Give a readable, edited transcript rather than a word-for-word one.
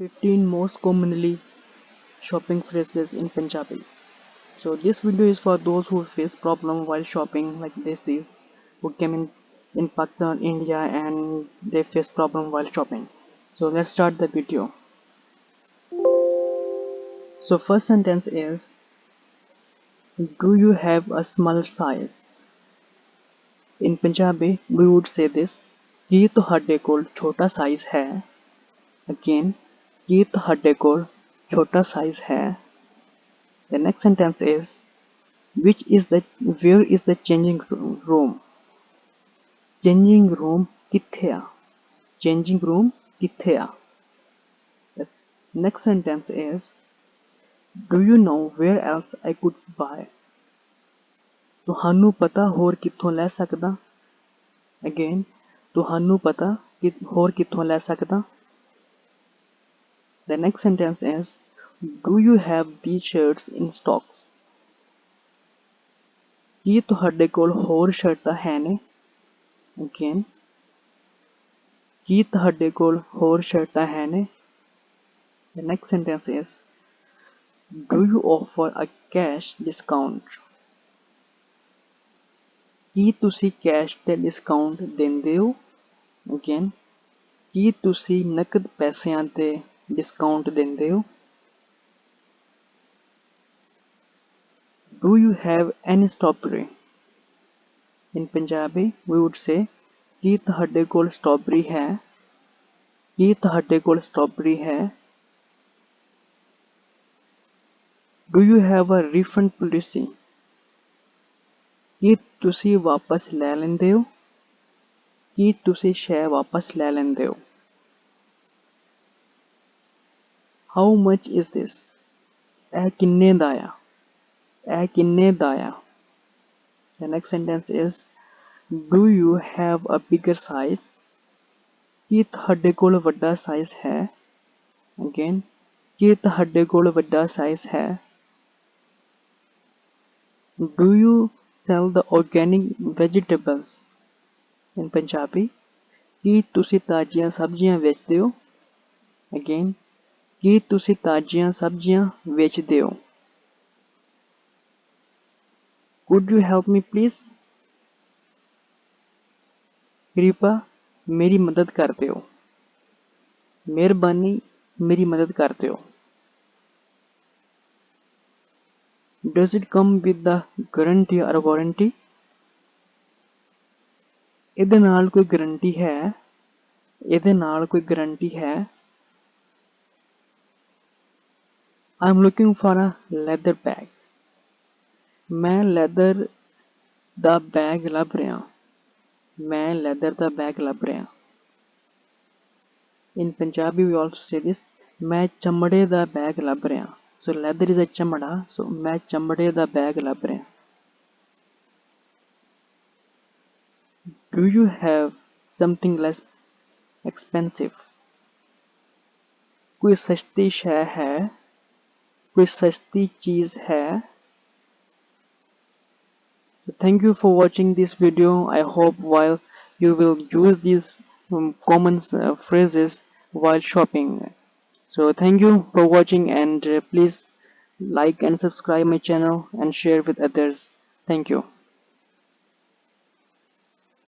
15 most commonly shopping phrases in Punjabi. So this video is for those who face problem while shopping, like this is who came in Pakistan, India, and they face problem while shopping. So let's start the video. So first sentence is, do you have a small size? In Punjabi we would say this, ਕੀ ਤੁਹਾਡੇ ਕੋਲ ਛੋਟਾ size ਹੈ? Again, ਕੀ ਤੁਹਾਡੇ ਕੋਲ ਛੋਟਾ size ਹੈ? The next sentence is, where is the changing room? Changing room किथे आ? Changing room किथे आ? The next sentence is, do you know where else I could buy? ਤੁਹਾਨੂੰ ਪਤਾ ਹੋਰ ਕਿੱਥੋਂ ਲੈ ਸਕਦਾ? Again, ਤੁਹਾਨੂੰ ਪਤਾ ਹੋਰ ਕਿੱਥੋਂ ਲੈ ਸਕਦਾ? The next sentence is, do you have these shirts in stocks? ਕੀ ਤੁਹਾਡੇ ਕੋਲ ਹੋਰ ਸ਼ਰਟਾਂ ਹੈ ਨੇ? Again, ਕੀ ਤੁਹਾਡੇ ਕੋਲ ਹੋਰ ਸ਼ਰਟਾਂ ਹੈ ਨੇ? The next sentence is, do you offer a cash discount? ਕੀ ਤੁਸੀਂ ਕੈਸ਼ ਤੇ ਡਿਸਕਾਊਂਟ ਦਿੰਦੇ ਹੋ? Again, ਕੀ ਤੁਸੀਂ ਨਕਦ ਪੈਸਿਆਂ ਤੇ ਡਿਸਕਾਊਂਟ ਦਿੰਦੇ ਹੋ? Do you have any strawberry? In Punjabi we would say, ਕੀ ਤੁਹਾਡੇ ਕੋਲ ਸਟ੍ਰਾਬੇਰੀ ਹੈ? ਕੀ ਤੁਹਾਡੇ ਕੋਲ ਸਟ੍ਰਾਬੇਰੀ ਹੈ? Do you have a refund policy? ਕੀ ਤੁਸੀਂ ਵਾਪਸ ਲੈ ਲੈਂਦੇ ਹੋ? ਕੀ ਤੁਸੀਂ ਸ਼ੈ ਵਾਪਸ ਲੈ ਲੈਂਦੇ ਹੋ? How much is this? ਇਹ ਕਿੰਨੇ ਦਾ ਆ? ਇਹ ਕਿੰਨੇ ਦਾ ਆ? The next sentence is, do you have a bigger size? ਕੀ ਤੁਹਾਡੇ ਕੋਲ ਵੱਡਾ ਸਾਈਜ਼ ਹੈ? Again, ਕੀ ਤੁਹਾਡੇ ਕੋਲ ਵੱਡਾ ਸਾਈਜ਼ ਹੈ? Do you sell the organic vegetables? In Punjabi, ਕੀ ਤੁਸੀਂ ਤਾਜ਼ੀਆਂ ਸਬਜ਼ੀਆਂ ਵੇਚਦੇ ਹੋ? Again, ਕੀ ਤੁਸੀਂ ਤਾਜ਼ੀਆਂ ਸਬਜ਼ੀਆਂ ਵੇਚਦੇ ਹੋ? Could you help me please? ਕਿਰਪਾ ਮੇਰੀ ਮਦਦ ਕਰ ਦਿਓ। ਮਿਹਰਬਾਨੀ ਮੇਰੀ ਮਦਦ ਕਰ ਦਿਓ। Does it come with the guarantee or warranty? ਇਹਦੇ ਨਾਲ ਕੋਈ ਗਾਰੰਟੀ ਹੈ? ਇਹਦੇ ਨਾਲ ਕੋਈ ਗਾਰੰਟੀ ਹੈ? I'm looking for a leather bag. ਮੈਂ ਲੈਦਰ ਦਾ ਬੈਗ ਲੱਭ ਰਿਹਾ। ਮੈਂ ਲੈਦਰ ਦਾ ਬੈਗ ਲੱਭ ਰਿਹਾ। In Punjabi we also say this, ਮੈਂ ਚਮੜੇ ਦਾ ਬੈਗ ਲੱਭ ਰਿਹਾ। So leather is a ਚਮੜਾ, so ਮੈਂ ਚਮੜੇ ਦਾ ਬੈਗ ਲੱਭ ਰਿਹਾ। Do you have something less expensive? ਕੋਈ ਸਸਤੀ ਸ਼ੈ ਹੈ? ਕੋਈ ਸਸਤੀ ਚੀਜ਼ ਹੈ? Thank you for watching this video. I hope while you will use these common phrases while shopping. So thank you for watching, and please like and subscribe my channel and share with others. Thank you.